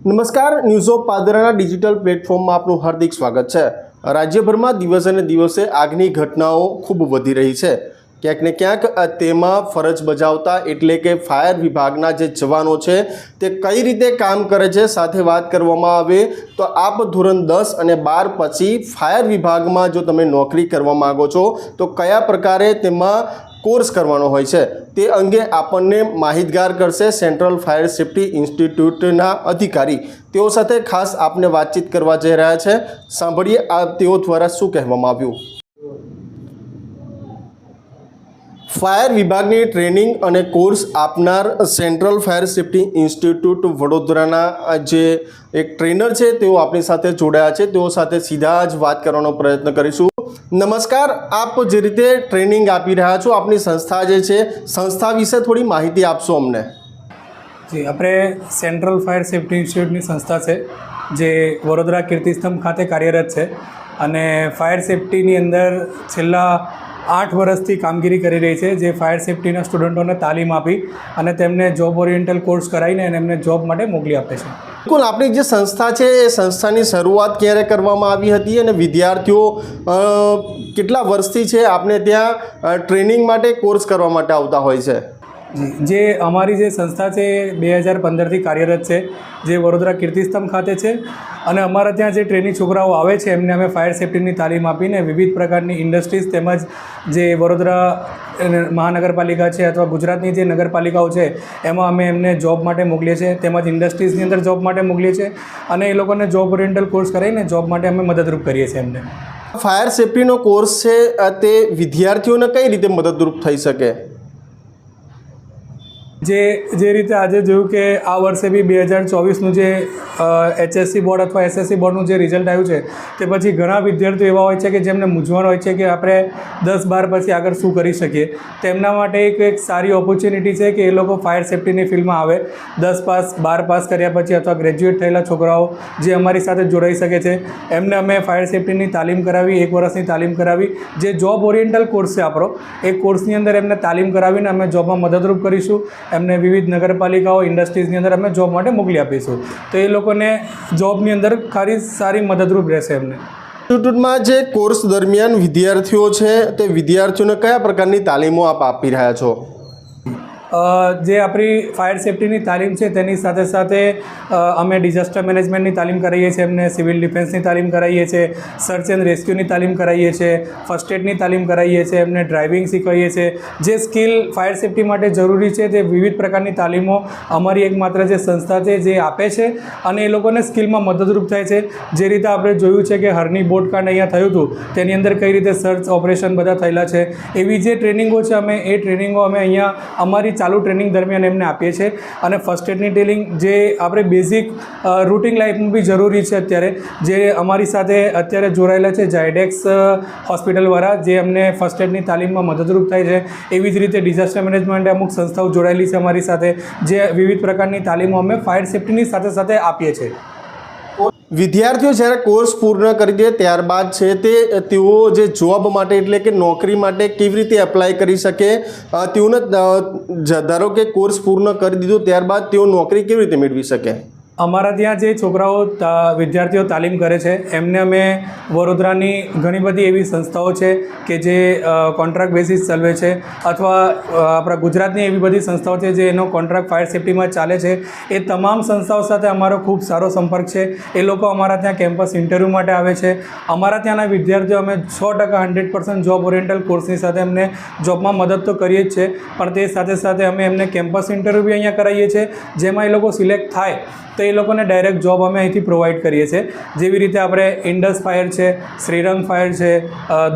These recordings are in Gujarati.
નમસ્કાર, ન્યૂઝ ઓફ પાદરાના ડિજિટલ પ્લેટફોર્મમાં આપનું હાર્દિક સ્વાગત છે। રાજ્યભરમાં દિવસે ને દિવસે આગની ઘટનાઓ ખૂબ વધી રહી છે। ક્યાંક ને ક્યાંક તેમાં ફરજ બજાવતા એટલે કે ફાયર વિભાગના જે જવાનો છે તે કઈ રીતે કામ કરે છે સાથે વાત કરવામાં આવે તો આપ ધોરણ 10 અને 12 પછી ફાયર વિભાગમાં જો તમે નોકરી કરવા માગો છો તો કયા પ્રકારે તેમાં કોર્સ કરવાનો હોય છે તે અંગે આપણને માહિતગાર કરશે સેન્ટ્રલ ફાયર સેફ્ટી ઇન્સ્ટિટ્યૂટના અધિકારી। તેઓ સાથે ખાસ આપને વાતચીત કરવા જઈ રહ્યા છે। સાંભળીએ આ તેઓ દ્વારા શું કહેવામાં આવ્યું। ફાયર વિભાગની ટ્રેનિંગ અને કોર્સ આપનાર સેન્ટ્રલ ફાયર સેફ્ટી ઇન્સ્ટિટ્યૂટ વડોદરાના જે એક ટ્રેનર છે તેઓ આપણી સાથે જોડાયા છે। તેઓ સાથે સીધા જ વાત કરવાનો પ્રયત્ન કરીશું। નમસ્કાર, આપ જે રીતે ટ્રેનિંગ આપી રહ્યા છો આપની સંસ્થા જે છે સંસ્થા વિશે થોડી માહિતી આપશો અમને। જી, આપણે સેન્ટ્રલ ફાયર સેફ્ટી ઇન્સ્ટિટ્યૂટની સંસ્થા છે જે વડોદરા કીર્તિસ્તંભ ખાતે કાર્યરત છે અને ફાયર સેફ્ટીની અંદર છેલ્લા 8 વર્ષથી કામગીરી કરી રહી છે, જે ફાયર સેફ્ટીના સ્ટુડન્ટોને તાલીમ આપી અને તેમને જોબ ઓરિએન્ટલ કોર્સ કરાવીને અને એમને જોબ માટે મોકલી આપે છે। બિલકુલ, આપણી જે સંસ્થા છે એ સંસ્થાની શરૂઆત ક્યારે કરવામાં આવી હતી અને વિદ્યાર્થીઓ કેટલા વર્ષથી છે આપને ત્યાં ટ્રેનિંગ માટે કોર્સ કરવા માટે આવતા હોય છે? જી, જે અમારી જે સંસ્થા છે એ 2015થી કાર્યરત છે, જે વડોદરા કીર્તિસ્તંભ ખાતે છે અને અમારા ત્યાં જે ટ્રેનિંગ છોકરાઓ આવે છે એમને અમે ફાયર સેફ્ટીની તાલીમ આપીને વિવિધ પ્રકારની ઇન્ડસ્ટ્રીઝ તેમજ જે વડોદરા મહાનગરપાલિકા છે અથવા ગુજરાતની જે નગરપાલિકાઓ છે એમાં અમે એમને જોબ માટે મોકલીએ છીએ, તેમજ ઇન્ડસ્ટ્રીઝની અંદર જોબ માટે મોકલીએ છીએ અને એ લોકોને જોબ ઓરિએન્ટલ કોર્સ કરાવીને જોબ માટે અમે મદદરૂપ કરીએ છીએ એમને। ફાયર સેફ્ટીનો કોર્સ છે તે વિદ્યાર્થીઓને કઈ રીતે મદદરૂપ થઈ શકે? જે રીતે આજે જોયું કે આ વર્ષે બી 2024નું જે HSC બોર્ડ અથવા SSC બોર્ડનું જે રિઝલ્ટ આવ્યું છે તે પછી ઘણા વિદ્યાર્થીઓ એવા હોય છે કે જેમને મૂંઝવણ હોય છે કે આપણે 10-12 પછી આગળ શું કરી શકીએ। તેમના માટે એક સારી ઓપોર્ચ્યુનિટી છે કે એ લોકો ફાયર સેફ્ટીની ફિલ્ડમાં આવે। 10 પાસ 12 પાસ કર્યા પછી અથવા ગ્રેજ્યુએટ થયેલા છોકરાઓ જે અમારી સાથે જોડાઈ શકે છે એમને અમે ફાયર સેફ્ટીની તાલીમ કરાવી, 1 વર્ષની તાલીમ કરાવી। જે જોબ ઓરિએન્ટલ કોર્સ છે આપણો, એ કોર્સની અંદર એમને તાલીમ કરાવીને અમે જોબમાં મદદરૂપ કરીશું। એમને વિવિધ નગરપાલિકાઓ ઇન્ડસ્ટ્રીઝની અંદર અમે જોબ માટે મોકલી આપીશું, તો એ લોકોને જોબની અંદર ખાલી સારી મદદરૂપ રહેશે એમને। ઇન્સ્ટિટ્યૂટમાં જે કોર્સ દરમિયાન વિદ્યાર્થીઓ છે તે વિદ્યાર્થીઓને કયા પ્રકારની તાલીમો આપ આપી રહ્યા છો? જે આપણી ફાયર સેફ્ટીની તાલીમ છે તેની સાથે સાથે અમે ડિઝાસ્ટર મેનેજમેન્ટની તાલીમ કરાવીએ છીએ, એમને સિવિલ ડિફેન્સની તાલીમ કરાવીએ છીએ, સર્ચ એન્ડ રેસ્ક્યુની તાલીમ કરાવીએ છીએ, ફર્સ્ટ એડની તાલીમ કરાવીએ છીએ, એમને ડ્રાઇવિંગ શીખવાડીએ છીએ। જે સ્કિલ ફાયર સેફ્ટી માટે જરૂરી છે તે વિવિધ પ્રકારની તાલીમો અમારી એકમાત્ર જે સંસ્થા છે જે આપે છે અને એ લોકોને સ્કિલમાં મદદરૂપ થાય છે। જે રીતે આપણે જોયું છે કે હરની બોટકાંડ અહીંયા થયું હતું તેની અંદર કઈ રીતે સર્ચ ઓપરેશન બધા થયેલા છે, એવી જે ટ્રેનિંગો છે એ ટ્રેનિંગો અમે અહીંયા અમારી ચાલુ ટ્રેનિંગ દરમિયાન એમને આપીએ છીએ। અને ફર્સ્ટ એડની ટ્રેનિંગ જે આપણે બેઝિક રૂટિન લાઈફમાં બી જરૂરી છે અત્યારે, જે અમારી સાથે અત્યારે જોડાયેલા છે ઝાયડેક્સ હોસ્પિટલવાળા, જે અમને ફર્સ્ટ એડની તાલીમમાં મદદરૂપ થાય છે। એવી જ રીતે ડિઝાસ્ટર મેનેજમેન્ટ અમુક સંસ્થાઓ જોડાયેલી છે અમારી સાથે, જે વિવિધ પ્રકારની તાલીમો અમે ફાયર સેફ્ટીની સાથે સાથે આપીએ છીએ। વિદ્યાર્થીઓ જ્યારે કોર્સ પૂર્ણ કરી દે ત્યારબાદ છે તેઓ જે જોબ માટે એટલે કે નોકરી માટે કેવી રીતે એપ્લાય કરી શકે? તેઓને ધારો કે કોર્સ પૂર્ણ કરી દીધો ત્યારબાદ તેઓ નોકરી કેવી રીતે મેળવી શકે? અમારા ત્યાં જે છોકરાઓ વિદ્યાર્થીઓ તાલીમ કરે છે એમને અમે વડોદરાની ઘણી બધી એવી સંસ્થાઓ છે કે જે કોન્ટ્રાક્ટ બેસિસ ચલાવે છે, અથવા આપણા ગુજરાતની એવી બધી સંસ્થાઓ છે જે એનો કોન્ટ્રાક્ટ ફાયર સેફ્ટીમાં ચાલે છે। એ તમામ સંસ્થાઓ સાથે અમારો ખૂબ સારો સંપર્ક છે। એ લોકો અમારા ત્યાં કેમ્પસ ઇન્ટરવ્યૂ માટે આવે છે। અમારા ત્યાંના વિદ્યાર્થીઓ અમે 100% 100% જોબ ઓરિએન્ટલ કોર્સની સાથે એમને જોબમાં મદદ તો કરીએ જ છે, પણ તે સાથે સાથે અમે એમને કેમ્પસ ઇન્ટરવ્યૂ બી અહીંયા કરાવીએ છીએ, જેમાં એ લોકો સિલેક્ટ થાય તો એ લોકોને ડાયરેક્ટ જોબ અમે અહીંથી પ્રોવાઈડ કરીએ છીએ। જેવી રીતે આપણે ઇન્ડસ ફાયર છે, શ્રીરંગ ફાયર છે,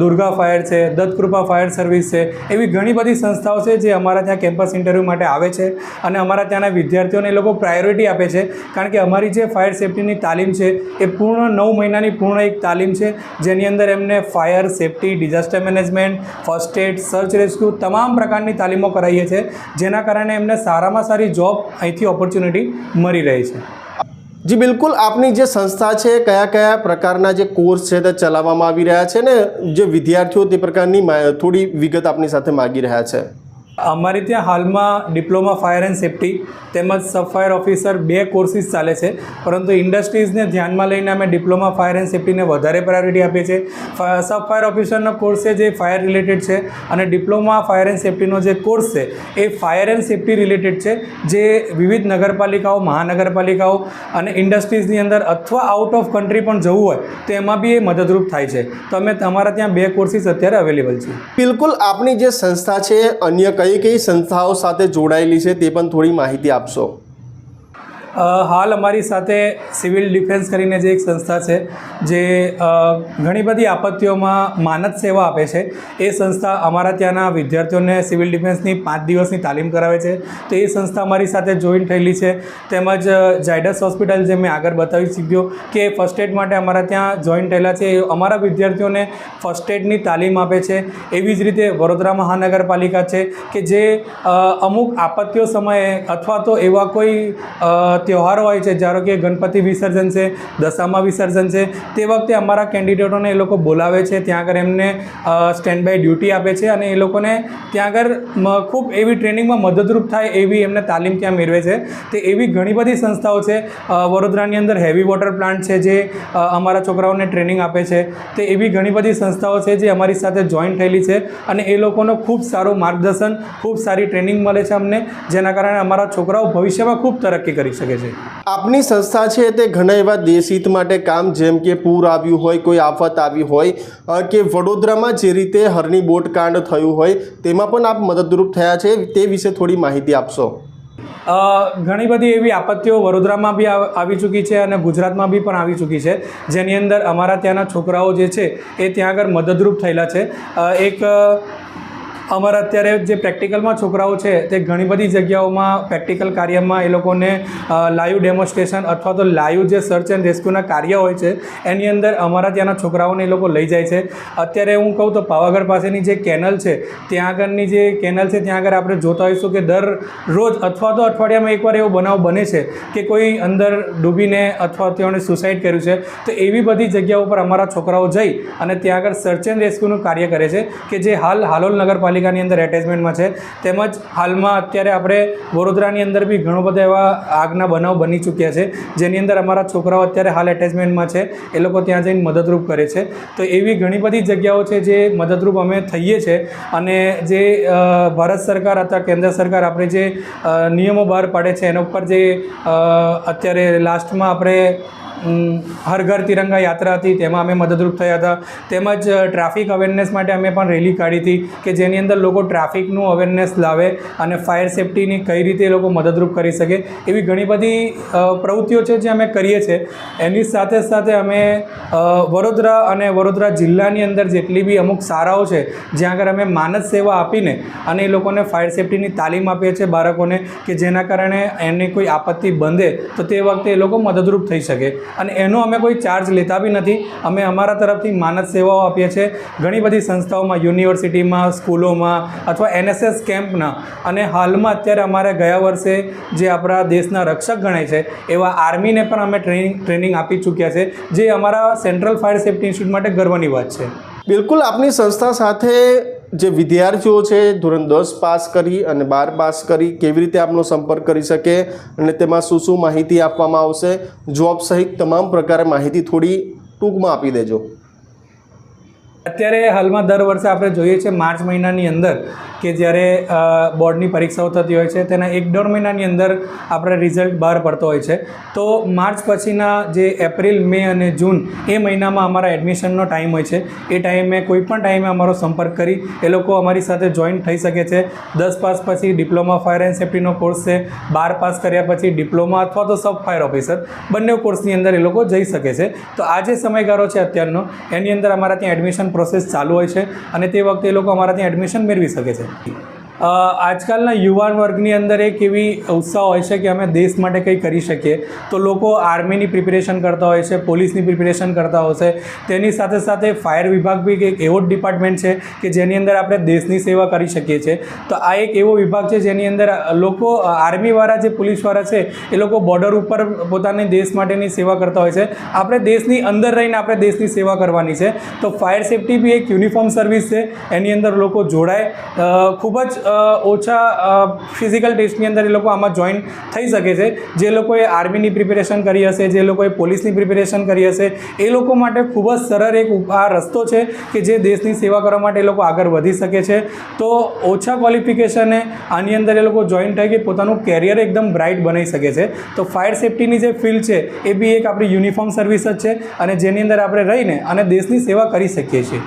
દુર્ગા ફાયર છે, દત્તકૃપા ફાયર સર્વિસ છે, એવી ઘણી બધી સંસ્થાઓ છે જે અમારા ત્યાં કેમ્પસ ઇન્ટરવ્યૂ માટે આવે છે અને અમારા ત્યાંના વિદ્યાર્થીઓને એ લોકો પ્રાયોરિટી આપે છે, કારણ કે અમારી જે ફાયર સેફ્ટીની તાલીમ છે એ પૂર્ણ 9 મહિનાની પૂર્ણ એક તાલીમ છે, જેની અંદર એમને fire safety, disaster management, first aid, search rescue તમામ પ્રકારની તાલીમો કરાવીએ છીએ, જેના કારણે એમને સારામાં સારી જોબ અહીંથી ઓપોર્ચ્યુનિટી મળી રહી છે। જી બિલકુલ, આપની જે સંસ્થા છે કયા કયા પ્રકારના જે કોર્સ છે તે ચલાવવામાં આવી રહ્યા છે ને જે વિદ્યાર્થીઓ તે પ્રકારની થોડી વિગત આપની સાથે માગી રહ્યા છે? અમારે ત્યાં હાલમાં ડિપ્લોમા ફાયર એન્ડ સેફ્ટી તેમજ સબ ફાયર ઓફિસર 2 કોર્સીસ ચાલે છે, પરંતુ ઇન્ડસ્ટ્રીઝને ધ્યાનમાં લઈને અમે ડિપ્લોમા ફાયર એન્ડ સેફ્ટીને વધારે પ્રાયોરિટી આપીએ છીએ. સબ ફાયર ઓફિસરનો કોર્સ છે જે ફાયર રિલેટેડ છે, અને ડિપ્લોમા ફાયર એન્ડ સેફ્ટીનો જે કોર્સ છે એ ફાયર એન્ડ સેફ્ટી રિલેટેડ છે, જે વિવિધ નગરપાલિકાઓ, મહાનગરપાલિકાઓ અને ઇન્ડસ્ટ્રીઝની અંદર અથવા આઉટ ઓફ કન્ટ્રી પણ જવું હોય તો એમાં બી એ મદદરૂપ થાય છે. તો અમે અમારા ત્યાં 2 કોર્સીસ અત્યારે અવેલેબલ છે. બિલકુલ, આપની જે સંસ્થા છે અન્ય કઈ કઈ સંસ્થાઓ સાથે જોડાયેલી છે તે પણ થોડી માહિતી આપશો. હાલ અમારી સાથે સિવિલ ડિફેન્સ કરીને જે એક સંસ્થા છે જે ઘણી બધી આપત્તિઓમાં માનદ સેવા આપે છે. એ સંસ્થા અમારા ત્યાંના વિદ્યાર્થીઓને સિવિલ ડિફેન્સની 5 દિવસની તાલીમ કરાવે છે. તો એ સંસ્થા અમારી સાથે જોઈન થયેલી છે. તેમજ ઝાયડસ હોસ્પિટલ, જે મેં આગળ બતાવી શક્યો કે ફર્સ્ટ એડ માટે અમારા ત્યાં જોઈન થયેલા છે. એ અમારા વિદ્યાર્થીઓને ફર્સ્ટ એડની તાલીમ આપે છે. એવી જ રીતે વડોદરા મહાનગરપાલિકા છે કે જે અમુક આપત્તિઓ સમયે અથવા તો એવા કોઈ તહેવારો હોય છે, ધારો કે ગણપતિ વિસર્જન છે, દશામા વિસર્જન છે, તે વખતે અમારા કેન્ડિડેટોને એ લોકો બોલાવે છે, ત્યાં આગળ એમને સ્ટેન્ડ બાય ડ્યુટી આપે છે, અને એ લોકોને ત્યાં આગળ ખૂબ એવી ટ્રેનિંગમાં મદદરૂપ થાય એવી એમને તાલીમ ત્યાં મેળવે છે. તે એવી ઘણી બધી સંસ્થાઓ છે. વડોદરાની અંદર હેવી વોટર પ્લાન્ટ છે જે અમારા છોકરાઓને ટ્રેનિંગ આપે છે. તે એવી ઘણી બધી સંસ્થાઓ છે જે અમારી સાથે જોઈન થયેલી છે, અને એ લોકોનો ખૂબ સારું માર્ગદર્શન, ખૂબ સારી ટ્રેનિંગ મળે છે અમને, જેના કારણે અમારા છોકરાઓ ભવિષ્યમાં ખૂબ તરક્કી કરી શકે છે. આપની સંસ્થા છે તે ઘણા એવા દેશહિત માટે કામ, જેમ કે પૂર આવ્યું હોય, કોઈ આફત આવી હોય, કે વડોદરામાં જે રીતે હરની બોટ કાંડ થયું હોય તેમાં પણ આપ મદદરૂપ થયા છે, તે વિશે થોડી માહિતી આપશો. ઘણી બધી એવી આપત્તિઓ વડોદરામાં બી આવી ચૂકી છે અને ગુજરાતમાં બી પણ આવી ચૂકી છે, જેની અંદર અમારા ત્યાંના છોકરાઓ જે છે એ ત્યાં આગળ મદદરૂપ થયેલા છે. એક અમારા અત્યારે જે પ્રેક્ટિકલમાં છોકરાઓ છે તે ઘણી બધી જગ્યાઓમાં પ્રેક્ટિકલ કાર્યમાં એ લોકોને લાઈવ ડેમોન્સ્ટ્રેશન અથવા તો લાઈવ જે સર્ચ એન્ડ રેસ્ક્યુના કાર્ય હોય છે એની અંદર અમારા ત્યાંના છોકરાઓને એ લોકો લઈ જાય છે. અત્યારે હું કહું તો પાવાગઢ પાસેની જે કેનલ છે, ત્યાં આગળની જે કેનલ છે ત્યાં આગળ આપણે જોતા હોઈશું કે દરરોજ અથવા તો અઠવાડિયામાં એકવાર એવો બનાવ બને છે કે કોઈ અંદર ડૂબીને અથવા તેઓને સુસાઇડ કર્યું છે. તો એવી બધી જગ્યાઓ પર અમારા છોકરાઓ જઈ અને ત્યાં આગળ સર્ચ એન્ડ રેસ્ક્યુનું કાર્ય કરે છે, કે જે હાલ હાલોલ નગરપાલિકાની અંદર એટેચમેન્ટમાં છે. તેમજ હાલમાં અત્યારે આપણે વડોદરાની અંદર બી ઘણો બધા એવા આગના બનાવ બની ચૂક્યા છે, જેની અંદર અમારા છોકરાઓ અત્યારે હાલ એટેચમેન્ટમાં છે. એ લોકો ત્યાં જઈને મદદરૂપ કરે છે. તો એવી ઘણી બધી જગ્યાઓ છે જે મદદરૂપ અમે થઈએ છીએ, અને જે ભારત સરકાર અથવા કેન્દ્ર સરકાર આપણે જે નિયમો બહાર પાડે છે એના ઉપર જે અત્યારે લાસ્ટમાં આપણે હર ઘર તિરંગા યાત્રા હતી તેમાં અમે મદદરૂપ થયા હતા. તેમજ ટ્રાફિક અવેરનેસ માટે અમે પણ રેલી કાઢી હતી, કે જેની અંદર લોકો ટ્રાફિકનું અવેરનેસ લાવે અને ફાયર સેફ્ટીની કઈ રીતે એ લોકો મદદરૂપ કરી શકે, એવી ઘણી બધી પ્રવૃત્તિઓ છે જે અમે કરીએ છીએ. એની સાથે સાથે અમે વડોદરા અને વડોદરા જિલ્લાની અંદર જેટલી બી અમુક શાળાઓ છે જ્યાં આગળ અમે માનદ સેવા આપીને અને એ લોકોને ફાયર સેફ્ટીની તાલીમ આપીએ છીએ બાળકોને, કે જેના કારણે એની કોઈ આપત્તિ બંધે તો તે વખતે એ લોકો મદદરૂપ થઈ શકે. અને એનો અમે કોઈ ચાર્જ લેતા બી નથી. અમે અમારા તરફથી માનદ સેવાઓ આપીએ છીએ ઘણી બધી સંસ્થાઓમાં, યુનિવર્સિટીમાં, સ્કૂલોમાં અથવા NSS કેમ્પના. અને હાલમાં અત્યારે અમારે ગયા વર્ષે જે આપણા દેશના રક્ષક ગણાય છે એવા આર્મીને પણ અમે ટ્રેનિંગ આપી ચૂક્યા છે, જે અમારા સેન્ટ્રલ ફાયર સેફ્ટી ઇન્સ્ટિટ્યૂટ માટે ગર્વની વાત છે. બિલકુલ, આપની સંસ્થા સાથે જે વિદ્યાર્થીઓ છે ધોરણ 10 પાસ કરી અને 12 પાસ કરી, કેવી રીતે આપનો સંપર્ક કરી શકે અને તેમાં શું શું માહિતી આપવામાં આવશે, જોબ સહિત તમામ પ્રકારે માહિતી થોડી ટૂંકમાં આપી દેજો. અત્યારે હાલમાં દર વર્ષે આપણે જોઈએ છીએ માર્ચ મહિનાની અંદર કે જ્યારે બોર્ડની પરીક્ષાઓ થતી હોય છે, તેના 1-1.5 મહિનાની અંદર આપણે રિઝલ્ટ બહાર પડતો હોય છે. તો માર્ચ પછીના જે એપ્રિલ, મે અને જૂન એ મહિનામાં અમારા એડમિશનનો ટાઈમ હોય છે. એ ટાઈમે કોઈ પણ ટાઈમે અમારો સંપર્ક કરી એ લોકો અમારી સાથે જોઈન થઈ શકે છે. 10 પાસ પછી ડિપ્લોમા ફાયર એન્ડ સેફ્ટીનો કોર્સ છે. 12 પાસ કર્યા પછી ડિપ્લોમા અથવા તો સબ ફાયર ઓફિસર, બંને કોર્સની અંદર એ લોકો જઈ શકે છે. તો આ જે સમયગાળો છે અત્યારનો, એની અંદર અમારા ત્યાં એડમિશન પ્રોસેસ ચાલુ હોય છે, અને તે વખતે એ લોકો અમારા ત્યાં એડમિશન મેળવી શકે છે. આજકાલના યુવાન વર્ગની અંદર એક એવી ઉત્સાહ હોય છે કે અમે દેશ માટે કંઈ કરી શકીએ. તો લોકો આર્મીની પ્રિપેરેશન કરતા હોય છે, પોલીસની પ્રિપેરેશન કરતા હોય છે. તેની સાથે સાથે ફાયર વિભાગ બી એક એવો જ ડિપાર્ટમેન્ટ છે કે જેની અંદર આપણે દેશની સેવા કરી શકીએ છીએ. તો આ એક એવો વિભાગ છે જેની અંદર લોકો, આર્મીવાળા જે પોલીસવાળા છે એ લોકો બોર્ડર ઉપર પોતાની દેશ માટેની સેવા કરતા હોય છે. આપણે દેશની અંદર રહીને આપણે દેશની સેવા કરવાની છે. તો ફાયર સેફ્ટી બી એક યુનિફોર્મ સર્વિસ છે, એની અંદર લોકો જોડાય. ખૂબ જ ઓછા ફિઝિકલ ટેસ્ટની અંદર એ લોકો આમાં જોઈન થઈ શકે છે. જે લોકોએ આર્મીની પ્રિપેરેશન કરી હશે, જે લોકોએ પોલીસની પ્રિપેરેશન કરી હશે, એ લોકો માટે ખૂબ જ સરળ એક આ રસ્તો છે કે જે દેશની સેવા કરવા માટે એ લોકો આગળ વધી શકે છે. તો ઓછા ક્વોલિફિકેશને આની અંદર એ લોકો જોઈન થઈ કે પોતાનું કેરિયર એકદમ બ્રાઇટ બનાવી શકે છે. તો ફાયર સેફ્ટીની જે ફિલ્ડ છે એ બી એક આપણી યુનિફોર્મ સર્વિસ જ છે અને જેની અંદર આપણે રહીને અને દેશની સેવા કરી શકીએ છીએ.